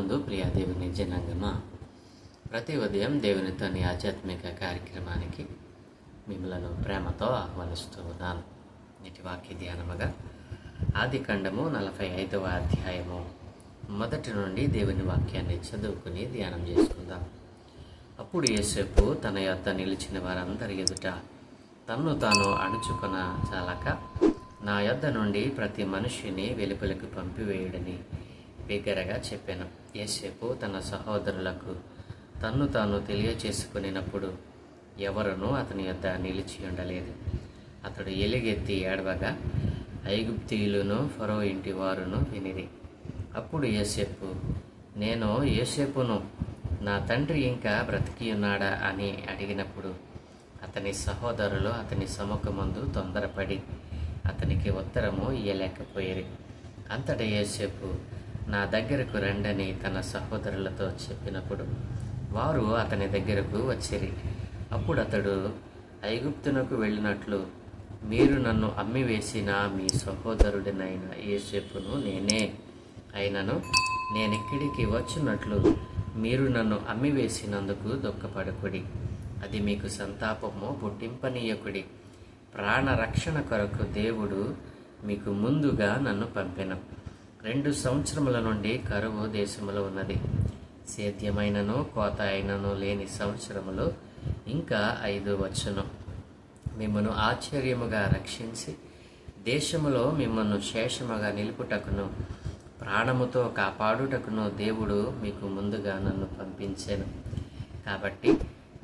ప్రభునందు ప్రియ దేవుని జనాంగమా, ప్రతి ఉదయం దేవునితోని ఆధ్యాత్మిక కార్యక్రమానికి మిమ్మలను ప్రేమతో ఆహ్వానిస్తూ ఉన్నాను. నేటి వాక్య ధ్యానముగా ఆదికాండము 45వ అధ్యాయము మొదటి నుండి దేవుని వాక్యాన్ని చదువుకుని ధ్యానం చేసుకుందాం. అప్పుడు యోసేపు తన యొద్ద నిలిచిన వారందరి ఎదుట తన్ను తాను అణుచుకొన చాలక, నా యొద్ద నుండి ప్రతి మనిషిని వెలుపలకు పంపివేయుడని బిగ్గరగా చెప్పాను. యోసేపు తన సహోదరులకు తన్ను తాను తెలియచేసుకునినప్పుడు ఎవరునూ అతని యొద్ద నిలిచి ఉండలేదు. అతడు ఎలుగెత్తి ఏడవగా ఐగుప్తీయులను ఫరో ఇంటి వారును వినిరి. అప్పుడు యోసేపు, నేను యోసేపును, నా తండ్రి ఇంకా బ్రతికి ఉన్నాడా అని అడిగినప్పుడు అతని సహోదరులు అతని సముఖమందు తొందరపడి అతనికి ఉత్తరము ఇయ్యలేకపోయేది. అంతటా యోసేపు, నా దగ్గరకు రండని తన సహోదరులతో చెప్పినప్పుడు వారు అతని దగ్గరకు వచ్చిరి. అప్పుడు అతడు, ఐగుప్తునకు వెళ్ళినట్లు మీరు నన్ను అమ్మివేసిన మీ సహోదరుడినైన యోసేపును నేనే. అయినను నేనిక్కడికి వచ్చినట్లు మీరు నన్ను అమ్మివేసినందుకు దుఃఖపడకుడి. అది మీకు సంతాపము పుట్టింపనీయకుడి. ప్రాణరక్షణ కొరకు దేవుడు మీకు ముందుగా నన్ను పంపెను. 2 సంవత్సరముల నుండి కరువు దేశములో ఉన్నది. సేద్యమైనను కోత అయినను లేని సంవత్సరములు ఇంకా 5 వచ్చును. మిమ్మను ఆశ్చర్యముగా రక్షించి దేశములో మిమ్మల్ని శేషముగా నిలుపుటకును ప్రాణముతో కాపాడుటకును దేవుడు మీకు ముందుగా నన్ను పంపించాను. కాబట్టి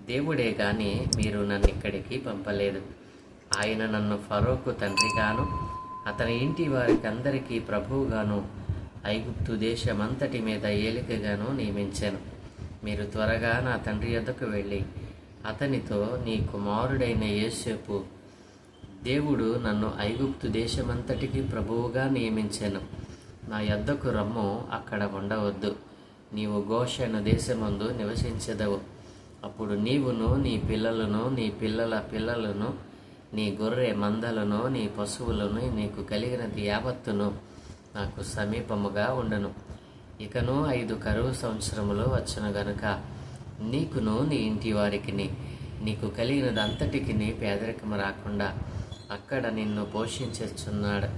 దేవుడే గాని మీరు నన్ను ఇక్కడికి పంపలేదు. ఆయన నన్ను ఫరోకు తండ్రిగాను అతని ఇంటి వారికి అందరికీ ప్రభువుగాను ఐగుప్తు దేశమంతటి మీద ఏలికగాను నియమించాను. మీరు త్వరగా నా తండ్రి యొద్దకు వెళ్ళి అతనితో, నీ కుమారుడైన యోసేపు దేవుడు నన్ను ఐగుప్తు దేశమంతటికి ప్రభువుగా నియమించాను. నా యొద్దకు రమ్ము, అక్కడ ఉండవద్దు. నీవు గోషెను దేశమందు నివసించెదవు. అప్పుడు నీవును నీ పిల్లలను నీ పిల్లల పిల్లలను నీ గొర్రె మందలను నీ పశువులను నీకు కలిగినది యావత్తును నాకు సమీపముగా ఉండను. ఇకను 5 కరువు సంవత్సరములు వచ్చును గనుక నీకును నీ ఇంటి వారికి నీకు కలిగినది అంతటికి పేదరికము రాకుండా అక్కడ నిన్ను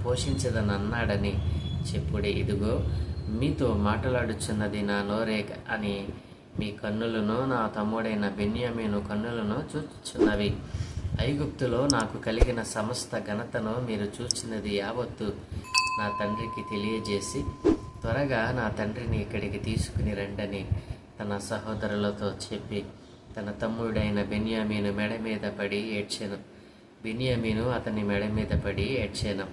పోషించదనన్నాడని చెప్పుడే. ఇదిగో మీతో మాట్లాడుచున్నది నా నోరే అని మీ కన్నులను నా తమ్ముడైన బెన్యామీను కన్నులను చూచుచున్నవి. ఐగుప్తులో నాకు కలిగిన సమస్త ఘనతను మీరు చూచినది యావత్తు నా తండ్రికి తెలియజేసి త్వరగా నా తండ్రిని ఇక్కడికి తీసుకుని రండని తన సహోదరులతో చెప్పి తన తమ్ముడైన బెన్యామీను మెడ మీద పడి ఏడ్చెను. బెన్యామీను అతని మెడ మీద పడి ఏడ్చెను.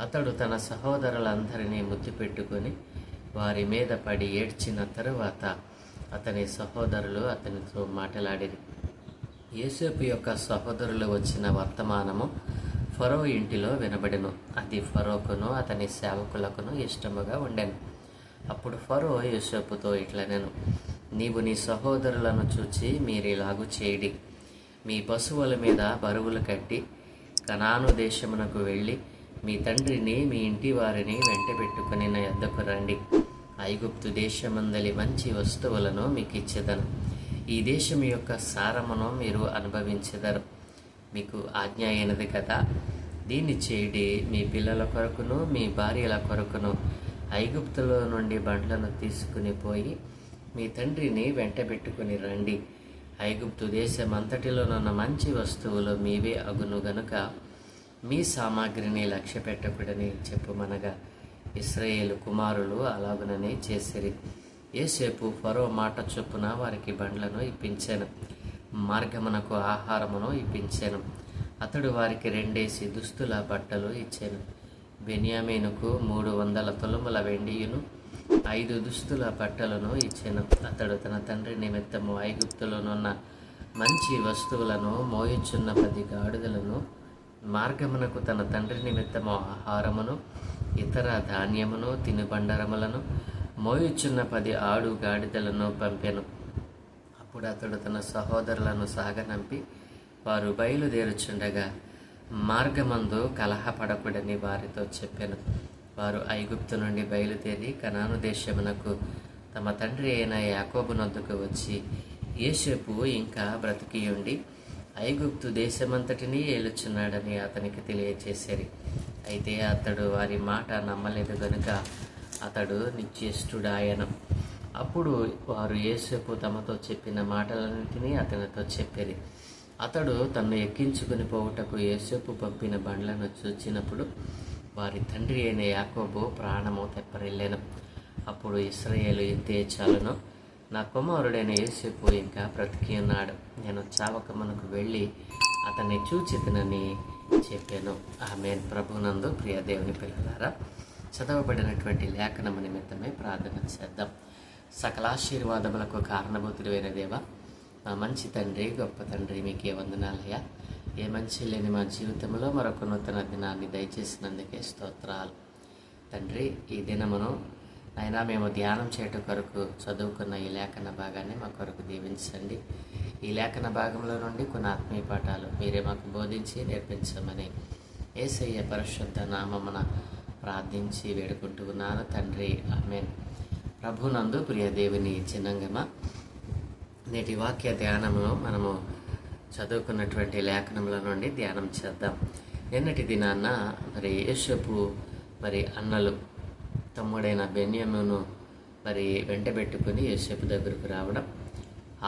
అతడు తన సహోదరులందరినీ ముద్దు పెట్టుకొని వారి మీద పడి ఏడ్చిన తరువాత అతని సహోదరులు అతనితో మాట్లాడిరి. యోసేపు యొక్క సహోదరులు వచ్చిన వర్తమానము ఫరో ఇంటిలో వినబడెను. అది ఫరోకును అతని సేవకులకును ఇష్టముగా ఉండెను. అప్పుడు ఫరో యోసేపుతో ఇట్లనెను, నీవు నీ సహోదరులను చూచి మీరిలాగు చేయడి. మీ పశువుల మీద బరువులు కట్టి కనాను దేశమునకు వెళ్ళి మీ తండ్రిని మీ ఇంటి వారిని వెంటబెట్టుకుని నా యొద్దకు రండి. ఐగుప్తు దేశమందలి మంచి వస్తువులను మీకు ఇచ్చేదను. ఈ దేశం యొక్క సారమును మీరు అనుభవించెదరు. మీకు ఆజ్ఞ అయినది కదా, దీన్ని చేయడి. మీ పిల్లల కొరకును మీ భార్యల కొరకును ఐగుప్తులో నుండి బండ్లను తీసుకుని పోయి మీ తండ్రిని వెంటబెట్టుకుని రండి. ఐగుప్తు దేశమంతటిలోనున్న మంచి వస్తువులు మీవే అగును గనుక మీ సామాగ్రిని లక్ష్య పెట్టకూడని చెప్పుమనగా ఇశ్రాయేలు కుమారులు అలాగుననే చేసిరి. యోసేపు ఫరో మాట చొప్పున వారికి బండ్లను ఇప్పించాను, మార్గమునకు ఆహారమును ఇప్పించాను. అతడు వారికి 2 దుస్తుల బట్టలు ఇచ్చాను. బెన్యామీనుకు 300 తులముల వెండియును 5 దుస్తుల బట్టలను ఇచ్చాను. అతడు తన తండ్రి నిమిత్తము ఐగుప్తులోనున్న మంచి వస్తువులను మోయుచున్న 10 గాడిదలను, మార్గమునకు తన తండ్రి నిమిత్తము ఆహారమును ఇతర ధాన్యమును తినుబండరములను మోయుచున్న 10 ఆడు గాడిదలను పంపెను. అప్పుడు అతడు తన సహోదరులను సాగనంపి వారు బయలుదేరుచుండగా మార్గమందు కలహపడకూడని వారితో చెప్పెను. వారు ఐగుప్తు నుండి బయలుదేరి కనాను దేశమునకు తమ తండ్రి అయిన యాకోబు నొద్దకు వచ్చి, యోసేపు ఇంకా బ్రతికి ఉండి ఐగుప్తు దేశమంతటినీ ఏలుచున్నాడని అతనికి తెలియచేశారు. అయితే అతడు వారి మాట నమ్మలేదు గనుక అతడు నిశ్చేష్టుడాయను. అప్పుడు వారు యోసేపు తమతో చెప్పిన మాటలన్నింటినీ అతనితో చెప్పిరి. అతడు తన్ను ఎక్కించుకుని పోవుటకు యోసేపు పంపిన బండ్లను చూచినప్పుడు వారి తండ్రి అయిన యాకోబు ప్రాణము తెప్పరిల్లెను. అప్పుడు ఇశ్రాయేలు ఇంతే చాలును, నా కుమారుడైన యోసేపు ఇంకా బ్రతికి ఉన్నాడు, నేను చావకమునకు వెళ్ళి అతన్ని చూచితినని చెప్పాను. ఆమేన్. ప్రభునందు ప్రియ దేవుని పిల్లలారా, చదవబడినటువంటి లేఖనము నిమిత్తమే ప్రార్థన చేద్దాం. సకల ఆశీర్వాదములకు కారణభూతుడైన దేవ, మా మంచి తండ్రి, గొప్ప తండ్రి, మీకే వందనాలయ్యా. ఏ మంచి లేని మా జీవితంలో మరొక నూతన దినాన్ని దయచేసినందుకే స్తోత్రాలు తండ్రి. ఈ దినమును అయినా మేము ధ్యానం చేయటం కొరకు చదువుకున్న ఈ లేఖన భాగాన్ని మా కొరకు దీవించండి. ఈ లేఖన భాగంలో నుండి కొన్ని ఆత్మీయ పాఠాలు మీరే మాకు బోధించి నేర్పించమని యేసయ్య పరిశుద్ధ నామమున ప్రార్థించి వేడుకుంటూ ఉన్నాను తండ్రి. ఆమేన్. ప్రభునందు ప్రియ దేవుని చిన్నంగమా, నేటి వాక్య ధ్యానంలో మనము చదువుకున్నటువంటి లేఖనముల నుండి ధ్యానం చేద్దాం. నిన్నటి దినాన్న యోసేపు అన్నలు తమ్ముడైన బెన్యామీను వెంటబెట్టుకుని యోసేపు దగ్గరకు రావడం,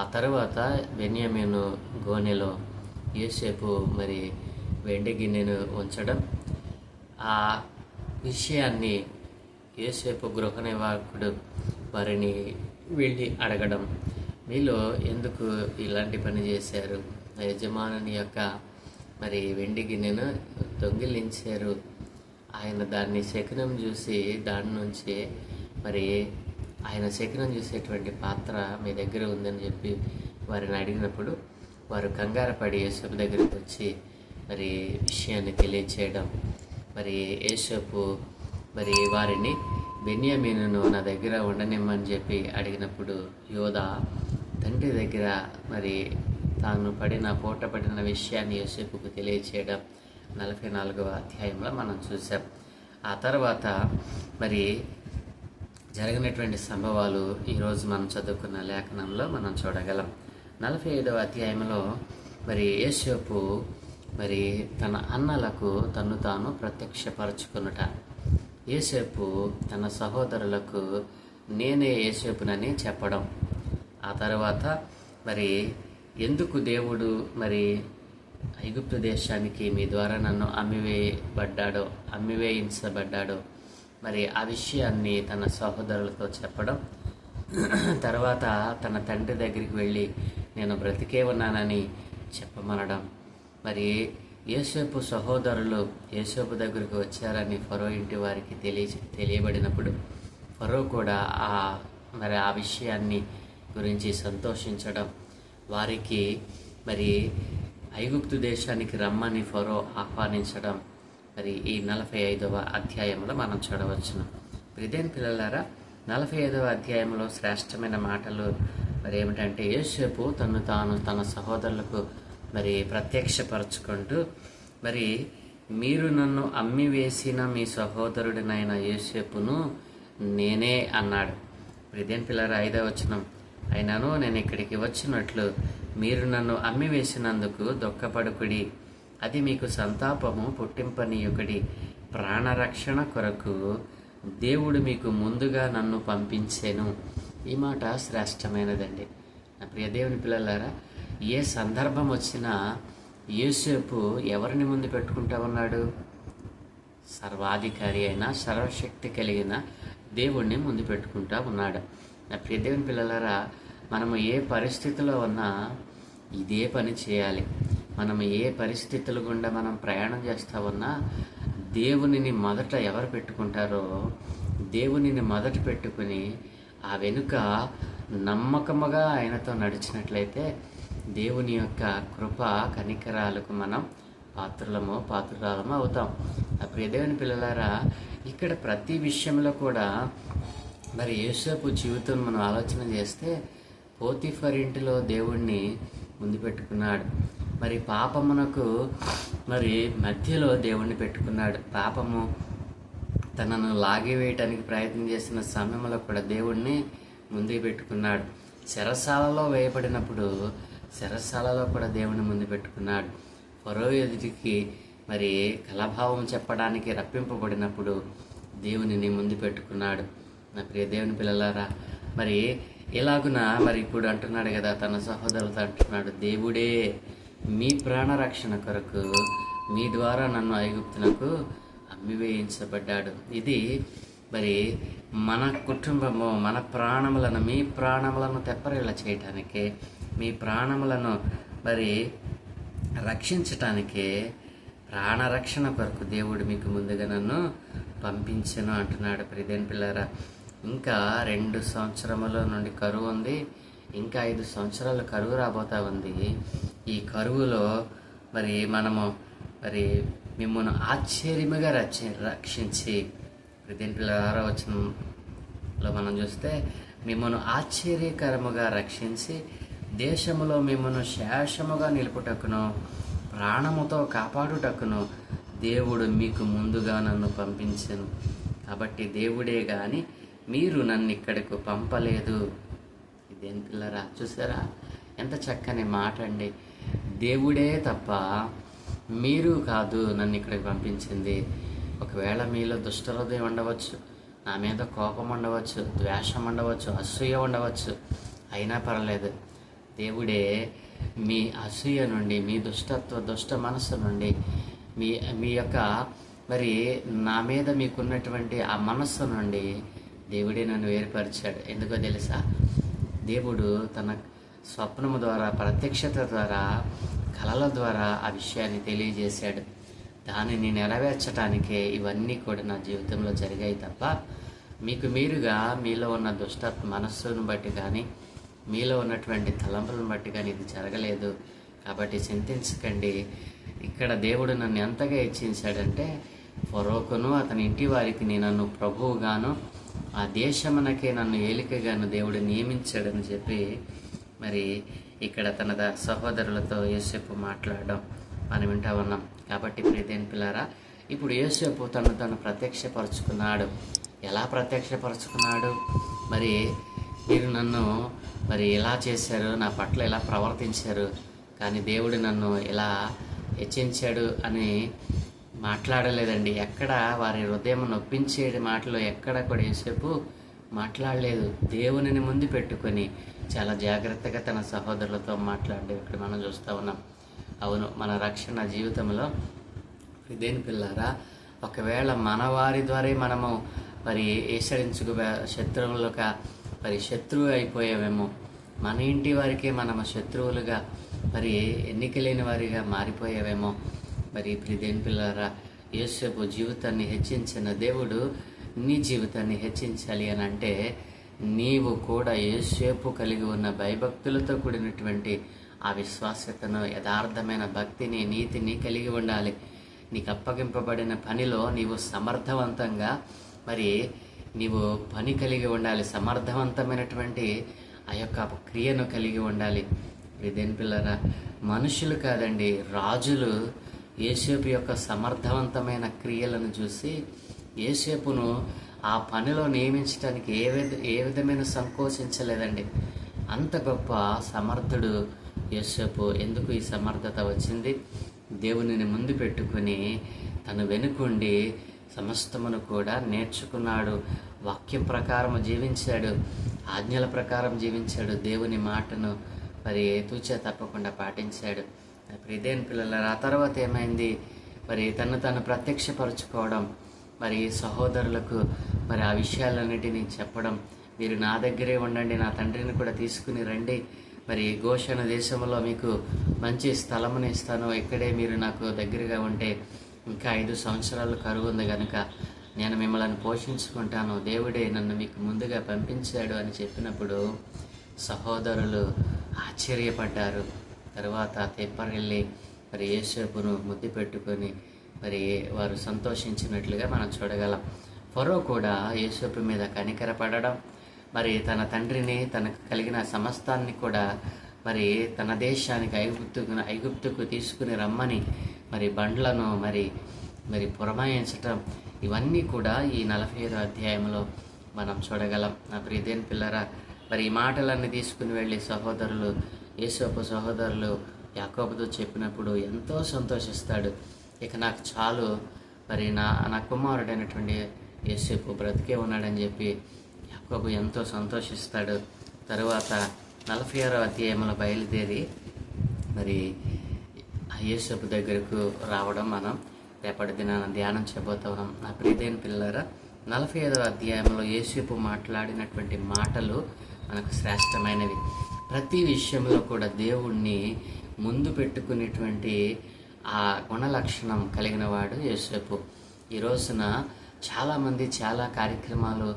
ఆ తర్వాత బెన్యామీను గోనెలో యోసేపు వెండి గిన్నెను ఉంచడం, ఆ విషయాన్ని యోసేపు గృహ నివారకుడు వారిని వెళ్ళి అడగడం, మీలో ఎందుకు ఇలాంటి పని చేశారు, యజమానుని యొక్క వెండి గిన్నెను దొంగిలించారు, ఆయన దాన్ని శకునం చూసి దాని నుంచి ఆయన శకునం చూసేటువంటి పాత్ర మీ దగ్గర ఉందని చెప్పి వారిని అడిగినప్పుడు వారు కంగారు పడి యోసేపు దగ్గరికి వచ్చి విషయాన్ని తెలియచేయడం, యోసేపు వారిని బెన్యామీనును నా దగ్గర ఉండనిమ్మని చెప్పి అడిగినప్పుడు యోదా తండ్రి దగ్గర తాను పడిన విషయాన్ని యోసేపుకు తెలియచేయడం 44వ అధ్యాయంలో మనం చూసాం. ఆ తర్వాత జరిగినటువంటి సంభవాలు ఈరోజు మనం చదువుకున్న లేఖనంలో మనం చూడగలం. 45వ అధ్యాయంలో యోసేపు తన అన్నలకు తను తాను ప్రత్యక్షపరచుకునుట, యోసేపు తన సహోదరులకు నేనే యోసేపునని చెప్పడం, ఆ తర్వాత ఎందుకు దేవుడు ఐగుప్తు దేశానికి మీ ద్వారా నన్ను అమ్మివేయించబడ్డాడో ఆ విషయాన్ని తన సహోదరులతో చెప్పడం, తర్వాత తన తండ్రి దగ్గరికి వెళ్ళి నేను బ్రతికే ఉన్నానని చెప్పమనడం, యోసేపు సహోదరులు యోసేపు దగ్గరికి వచ్చారని ఫరో ఇంటి వారికి తెలియబడినప్పుడు ఫరో కూడా ఆ విషయాన్ని గురించి సంతోషించడం, వారికి ఐగుప్తు దేశానికి రమ్మని ఫరో ఆహ్వానించడం ఈ 45వ అధ్యాయంలో మనం చూడవచ్చును. ప్రియమైన పిల్లలారా, 45వ అధ్యాయంలో శ్రేష్టమైన మాటలు ఏమిటంటే యోసేపు తాను తన సహోదరులకు ప్రత్యక్షపరచుకుంటూ మీరు నన్ను అమ్మివేసిన మీ సహోదరుడినైన యోసేపును నేనే అన్నాడు. ప్రియమైన పిల్లలారా, 5వ వచనం, అయినను నేను ఇక్కడికి వచ్చినట్లు మీరు నన్ను అమ్మివేసినందుకు దుఃఖపడుకుడి, అది మీకు సంతాపము పుట్టింపనీయుకుడి, ప్రాణరక్షణ కొరకు దేవుడు మీకు ముందుగా నన్ను పంపించెను. ఈ మాట శ్రేష్టమైనదండి. నా ప్రియ దేవుని పిల్లలారా, ఏ సందర్భం వచ్చినా యోసేపు ఎవరిని ముందు పెట్టుకుంటా ఉన్నాడు? సర్వాధికారి అయిన సర్వశక్తి కలిగిన దేవుణ్ణి ముందు పెట్టుకుంటా ఉన్నాడు. నా ప్రియ దేవుని పిల్లలారా, మనము ఏ పరిస్థితిలో ఉన్నా ఇదే పని చేయాలి. మనం ఏ పరిస్థితుల గుండా మనం ప్రయాణం చేస్తూ ఉన్నా దేవునిని మొదట ఎవరు పెట్టుకుంటారో దేవునిని మొదట పెట్టుకుని ఆ వెనుక నమ్మకముగా ఆయనతో నడిచినట్లయితే దేవుని యొక్క కృప కనికరాలకు మనం పాత్రురాలము అవుతాం. ఆ ప్రియ దేవుని పిల్లలారా, ఇక్కడ ప్రతి విషయంలో కూడా యోసేపు జీవితం మనం ఆలోచన చేస్తే పోతీఫర్ ఇంటిలో దేవుణ్ణి ముందు పెట్టుకున్నాడు, పాపమునకు మధ్యలో దేవుణ్ణి పెట్టుకున్నాడు. పాపము తనను లాగివేయటానికి ప్రయత్నం చేసిన సమయంలో కూడా దేవుణ్ణి ముందుకు పెట్టుకున్నాడు. చెరసాలలో వేయబడినప్పుడు చెరసాలలో కూడా దేవుని ముందు పెట్టుకున్నాడు. ఫరో ఎదుటికి మరి కలభావం చెప్పడానికి రప్పింపబడినప్పుడు దేవునిని ముందు పెట్టుకున్నాడు. నా ప్రియ దేవుని పిల్లలారా, మరి ఇలాగున మరి ఇప్పుడు అంటున్నాడు కదా, తన సహోదరులతో అంటున్నాడు, దేవుడే మీ ప్రాణరక్షణ కొరకు మీ ద్వారా నన్ను ఐగుప్తునకు అమ్మివేయించబడ్డాడు. ఇది మరి మన కుటుంబము, మన ప్రాణములను, మీ ప్రాణములను తెప్పరిల్ల చేయటానికే, మీ ప్రాణములను మరి రక్షించటానికే, ప్రాణరక్షణ కొరకు దేవుడు మీకు ముందుగా నన్ను పంపించను అంటున్నాడు. ప్రియదేని పిల్లరా, ఇంకా 2 సంవత్సరముల నుండి కరువు ఉంది. ఇంకా 5 సంవత్సరాలు కరువు రాబోతా ఉంది. ఈ కరువులో మరి మనము మరి మిమ్మల్ని ఆశ్చర్యముగా రక్షించి, ప్రియదేని పిల్లల 6వ వచనంలో మనం చూస్తే, మిమ్మల్ని ఆశ్చర్యకరముగా రక్షించి దేశములో మిమ్మల్ని శేషముగా నిలుపుటకును ప్రాణముతో కాపాడుటకును దేవుడు మీకు ముందుగా నన్ను పంపించెను. కాబట్టి దేవుడే కానీ మీరు నన్ను ఇక్కడికి పంపలేదు. ఇదేం పిల్లరా, చూసారా ఎంత చక్కని మాట అండి. దేవుడే తప్ప మీరు కాదు నన్ను ఇక్కడికి పంపించింది. ఒకవేళ మీలో దుష్టహృదయం ఉండవచ్చు, నా మీద కోపం ఉండవచ్చు, ద్వేషం ఉండవచ్చు, అసూయ ఉండవచ్చు, అయినా పర్లేదు, దేవుడే మీ అసూయ నుండి, మీ దుష్ట మనస్సు నుండి, మీ యొక్క మరి నా మీద మీకున్నటువంటి ఆ మనస్సు నుండి దేవుడే నన్ను వేరుపరిచాడు. ఎందుకో తెలుసా? దేవుడు తన స్వప్నము ద్వారా, ప్రత్యక్షత ద్వారా, కళల ద్వారా ఆ విషయాన్ని తెలియజేశాడు. దానిని నెరవేర్చడానికే ఇవన్నీ కూడా నా జీవితంలో జరిగాయి తప్ప మీకు మీరుగా మీలో ఉన్న దుష్ట మనస్సును బట్టి కానీ, మీలో ఉన్నటువంటి తలంపులను బట్టి కానీ ఇది జరగలేదు. కాబట్టి చింతించకండి. ఇక్కడ దేవుడు నన్ను ఎంతగా హెచ్చించాడంటే, ఫరోకును అతని ఇంటి వారికి నన్ను ప్రభువుగాను, ఆ దేశమునకే నన్ను ఏలికగాను దేవుడు నియమించాడని చెప్పి మరి ఇక్కడ తన సహోదరులతో యోసేపు మాట్లాడడం మనం వింటా ఉన్నాం. కాబట్టి ప్రియదేని పిల్లారా, ఇప్పుడు యోసేపు తను ప్రత్యక్షపరుచుకున్నాడు. ఎలా ప్రత్యక్షపరుచుకున్నాడు? మరి మీరు నన్ను మరి ఎలా చేశారు, నా పట్ల ఎలా ప్రవర్తించారు, కానీ దేవుడు నన్ను ఎలా హెచ్చించాడు అని మాట్లాడలేదండి. ఎక్కడ వారి హృదయం నొప్పించే మాటలు ఎక్కడ కూడా యోసేపు మాట్లాడలేదు. దేవునిని ముందు పెట్టుకొని చాలా జాగ్రత్తగా తన సహోదరులతో మాట్లాడడం ఇక్కడ మనం చూస్తూ ఉన్నాం. అవును, మన రక్షణ జీవితంలో ఇదేని పిల్లారా, ఒకవేళ మన వారి ద్వారా మనము మరి ఏసరించుకు శత్రువులుగా మరి శత్రువు అయిపోయావేమో, మన ఇంటి వారికే మనము శత్రువులుగా మరి ఎన్నిక లేని వారిగా మారిపోయావేమో. మరి ప్రియదేని పిల్లారా, యోసేపు జీవితాన్ని హెచ్చించిన దేవుడు నీ జీవితాన్ని హెచ్చించాలి అని అంటే నీవు కూడా యోసేపు కలిగి ఉన్న భయభక్తులతో కూడినటువంటి ఆ విశ్వాసతను, యథార్థమైన భక్తిని, నీతిని కలిగి ఉండాలి. నీకు అప్పగింపబడిన పనిలో నీవు సమర్థవంతంగా మరి నీవు పని కలిగి ఉండాలి. సమర్థవంతమైనటువంటి ఆ యొక్క క్రియను కలిగి ఉండాలి. ఇదేం పిల్లరా, మనుషులు కాదండి, రాజులు యోసేపు యొక్క సమర్థవంతమైన క్రియలను చూసి యోసేపును ఆ పనిలో నియమించడానికి ఏ విధమైన సంకోచించలేదండి. అంత గొప్ప సమర్థుడు యోసేపు. ఎందుకు ఈ సమర్థత వచ్చింది? దేవునిని ముందు పెట్టుకుని తను వెనుకుండి సమస్తమును కూడా నేర్చుకున్నాడు. వాక్యం ప్రకారం జీవించాడు, ఆజ్ఞల ప్రకారం జీవించాడు, దేవుని మాటను మరి తూచా తప్పకుండా పాటించాడు. ఇదేని పిల్లల ఆ తర్వాత ఏమైంది? మరి తను ప్రత్యక్షపరచుకోవడం, మరి సహోదరులకు మరి ఆ విషయాలన్నిటినీ చెప్పడం, మీరు నా దగ్గరే ఉండండి, నా తండ్రిని కూడా తీసుకుని రండి, మరి గోషణ దేశంలో మీకు మంచి స్థలముని ఇస్తాను, ఇక్కడే మీరు నాకు దగ్గరగా ఉంటే ఇంకా 5 సంవత్సరాలు కరువు ఉంది కనుక నేను మిమ్మల్ని పోషించుకుంటాను, దేవుడే నన్ను మీకు ముందుగా పంపించాడు అని చెప్పినప్పుడు సహోదరులు ఆశ్చర్యపడ్డారు. తరువాత తెప్పరిల్లి మరి యోసేపును ముద్దు పెట్టుకొని మరి వారు సంతోషించినట్లుగా మనం చూడగలం. ఫరో కూడా యోసేపు మీద కనికరపడడం, మరి తన తండ్రిని, తనకు కలిగిన సమస్తాన్ని కూడా మరి తన దేశానికి ఐగుప్తుకు తీసుకుని రమ్మని మరి బండ్లను మరి పురమాయించటం, ఇవన్నీ కూడా ఈ 45వ అధ్యాయంలో మనం చూడగలం. నా ప్రియదేని పిల్లరా, మరి ఈ మాటలన్నీ తీసుకుని వెళ్ళి యేసోపు సహోదరులు యాకోబుతో చెప్పినప్పుడు ఎంతో సంతోషిస్తాడు. ఇక నాకు చాలు, మరి నా కుమారుడైనటువంటి యోసేపు బ్రతికే ఉన్నాడని చెప్పి యాకోబు ఎంతో సంతోషిస్తాడు. తరువాత 46వ అధ్యాయంలో బయలుదేరి మరి యోసేపు దగ్గరకు రావడం మనం రేపటి దినాన ధ్యానం చేయబోతా ఉన్నాం. నా ప్రియమైన పిల్లలారా, 45వ అధ్యాయంలో యోసేపు మాట్లాడినటువంటి మాటలు మనకు శ్రేష్టమైనవి. ప్రతి విషయంలో కూడా దేవుణ్ణి ముందు పెట్టుకునేటువంటి ఆ గుణ లక్షణం కలిగిన వాడు యోసేపు. ఈ రోజున చాలామంది చాలా కార్యక్రమాలు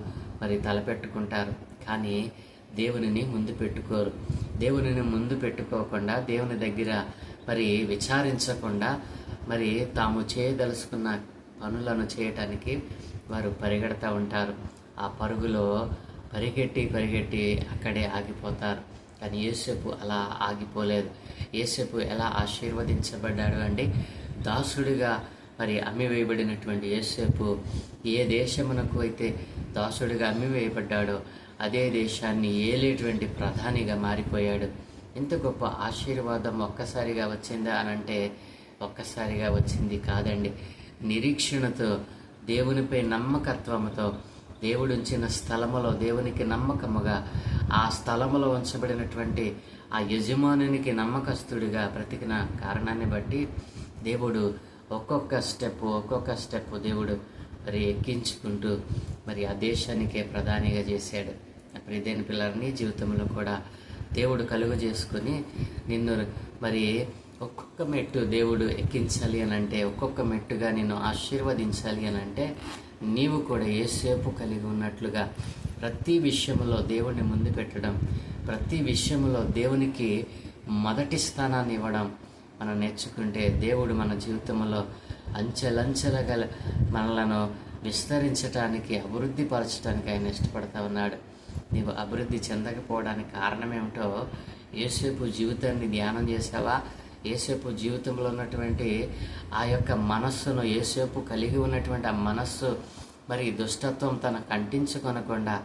మరి తలపెట్టుకుంటారు, కానీ దేవునిని ముందు పెట్టుకోరు. దేవునిని ముందు పెట్టుకోకుండా, దేవుని దగ్గర మరి విచారించకుండా, మరి తాము చేయదలుచుకున్న పనులను చేయటానికి వారు పరిగెడతా ఉంటారు. ఆ పరుగులో పరిగెట్టి అక్కడే ఆగిపోతారు. కానీ యోసేపు అలా ఆగిపోలేదు. యోసేపు ఎలా ఆశీర్వదించబడ్డాడు అండి? దాసుడిగా మరి అమ్మివేయబడినటువంటి యోసేపు ఏ దేశమునకు అయితే దాసుడిగా అమ్మివేయబడ్డాడో అదే దేశాన్ని ఏలేటువంటి ప్రధానిగా మారిపోయాడు. ఇంత గొప్ప ఆశీర్వాదం ఒక్కసారిగా వచ్చిందా అనంటే ఒక్కసారిగా వచ్చింది కాదండి. నిరీక్షణతో, దేవునిపై నమ్మకత్వంతో, దేవుడు ఉంచిన స్థలములో దేవునికి నమ్మకముగా, ఆ స్థలములో ఉంచబడినటువంటి ఆ యజమానునికి నమ్మకస్తుడిగా బ్రతికిన కారణాన్ని బట్టి దేవుడు ఒక్కొక్క స్టెప్ దేవుడు మరి ఎక్కించుకుంటూ మరి ఆ దేశానికే ప్రధానిగా చేశాడు. ప్రియమైన పిల్లలని జీవితంలో కూడా దేవుడు కలుగ చేసుకొని నిన్ను మరి ఒక్కొక్క మెట్టు దేవుడు ఎక్కించాలి అని అంటే, ఒక్కొక్క మెట్టుగా నిన్ను ఆశీర్వదించాలి అని అంటే, నీవు కూడా యేసేపు కలిగి ఉన్నట్లుగా ప్రతి విషయంలో దేవుడిని ముందు పెట్టడం, ప్రతి విషయంలో దేవునికి మొదటి స్థానాన్ని ఇవ్వడం మనం నేర్చుకుంటే దేవుడు మన జీవితంలో అంచెలంచెలుగా మనలను విస్తరించడానికి, అభివృద్ధి పరచడానికి ఆయన ఇష్టపడతా ఉన్నాడు. నీవు అభివృద్ధి చెందకపోవడానికి కారణం ఏమిటో యోసేపు జీవితాన్ని ధ్యానం చేసావా? యోసేపు జీవితంలో ఉన్నటువంటి ఆ యొక్క మనస్సును, యోసేపు కలిగి ఉన్నటువంటి ఆ మనస్సు మరి దుష్టత్వం తనకు అంటించుకొనకుండా,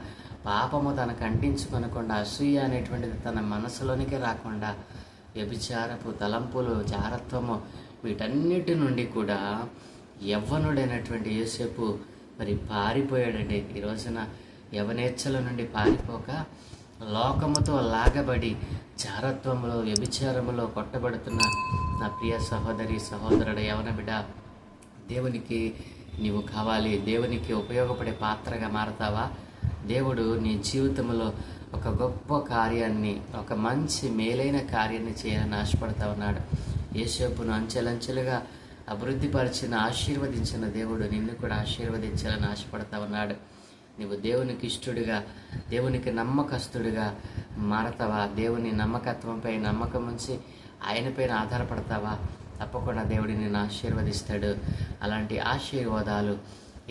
పాపము తనకు అంటించుకొనకుండా, అసూయ అనేటువంటిది తన మనసులోనికి రాకుండా, వ్యభిచారపు తలంపులు, జారత్వము, వీటన్నిటి నుండి కూడా యవ్వనుడైనటువంటి యోసేపు మరి పారిపోయాడండి. ఈ రోజున యవనేచ్ఛల నుండి పారిపోక లోకముతో లాగబడి జారత్వంలో, వ్యభిచారములో కొట్టబడుతున్న నా ప్రియ సహోదరి సహోదరుడు, యవన బిడ్డ, దేవునికి నీవు కావాలి. దేవునికి ఉపయోగపడే పాత్రగా మారతావా? దేవుడు నీ జీవితంలో ఒక గొప్ప కార్యాన్ని, ఒక మంచి మేలైన కార్యాన్ని చేయాలని ఆశపడతా ఉన్నాడు. యేసేపును అంచెలంచెలుగా అభివృద్ధిపరిచిన, ఆశీర్వదించిన దేవుడు నిన్ను కూడా ఆశీర్వదించాలని ఆశపడతా ఉన్నాడు. నీవు దేవునికి ఇష్టడుగా, దేవునికి నమ్మకస్తుడిగా మారతావా? దేవుని నమ్మకత్వంపై నమ్మకం ఉంచి ఆయనపైన ఆధారపడతావా? తప్పకుండా దేవుడిని నిన్ను ఆశీర్వదిస్తాడు. అలాంటి ఆశీర్వాదాలు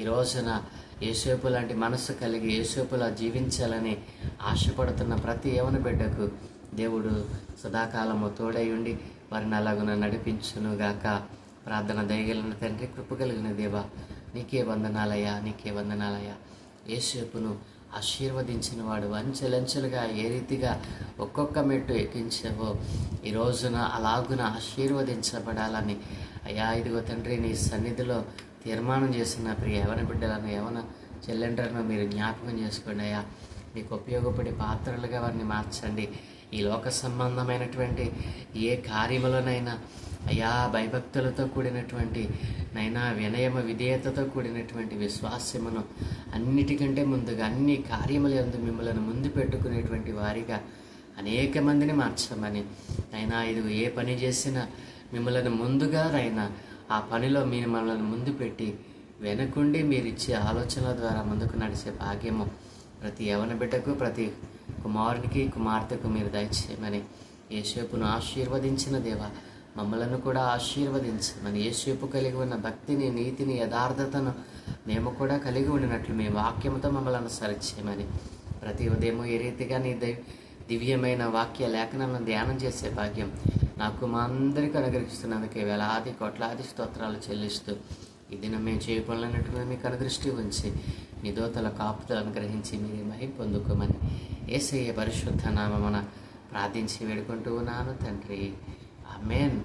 ఈ రోజున యేసేపు లాంటి మనస్సు కలిగి యేసేపులా జీవించాలని ఆశపడుతున్న ప్రతి యవన బిడ్డకు దేవుడు సదాకాలము తోడై ఉండి వారిని అలాగున నడిపించునుగాక. ప్రార్థన దయగలిగిన తండ్రి, కృప కలిగిన దేవా, నీకే వందనాలయ్యా, నీకే వందనాలయ్యా. యేసేపును ఆశీర్వదించిన వాడు అంచెలంచెలుగా ఏ రీతిగా ఒక్కొక్క మెట్టు ఎక్కించావో ఈ రోజున అలాగున ఆశీర్వదించబడాలని అయ్యా, ఇదిగో తండ్రి, నీ సన్నిధిలో తీర్మానం చేసిన ప్రియ యవన బిడ్డలను, యవన చెల్లెండ్రను మీరు జ్ఞాపకం చేసుకోండి అయ్యా. మీకు ఉపయోగపడే పాత్రలుగా వారిని మార్చండి. ఈ లోక సంబంధమైనటువంటి ఏ కార్యములోనైనా అయ్యా, భయభక్తులతో కూడినటువంటి నైనా వినయమ విధేయతతో కూడినటువంటి విశ్వాసమును అన్నిటికంటే ముందుగా అన్ని కార్యముల యందు మిమ్మల్ని ముందు పెట్టుకునేటువంటి వారిగా అనేక మందిని మార్చమని అయినా, ఇది ఏ పని చేసినా మిమ్మల్ని ముందుగా అయినా ఆ పనిలో మీరు మనల్ని ముందు పెట్టి వెనకుండి మీరు ఇచ్చే ఆలోచనల ద్వారా ముందుకు నడిచే భాగ్యము ప్రతి యవన బిడ్డకు, ప్రతి కుమారునికి, కుమార్తెకు మీరు దయచేయమని యేసేపును ఆశీర్వదించిన దేవా, మమ్మలను కూడా ఆశీర్వదించమని, యేసేపు కలిగి ఉన్న భక్తిని, నీతిని, యథార్థతను మేము కూడా కలిగి ఉండినట్లు మీ వాక్యంతో మమ్మల్ని అనుసరించేయమని, ప్రతి ఉదయము ఏ రీతిగా నీ దివ్యమైన వాక్య లేఖనాలను ధ్యానం చేసే భాగ్యం నాకు మా అందరికీ అనుగ్రహిస్తున్నందుకే వేలాది కోట్లాది స్తోత్రాలు చెల్లిస్తూ ఈ దినం మేము చేయబడినట్టుగా మీకు అనుదృష్టి ఉంచి మీ దోతల కాపుదలను గ్రహించి మీరే మహిమ పొందుకోమని యేసయ్య పరిశుద్ధ నామమున ప్రార్థించి వేడుకుంటూ ఉన్నాను తండ్రి. ఆమేన్.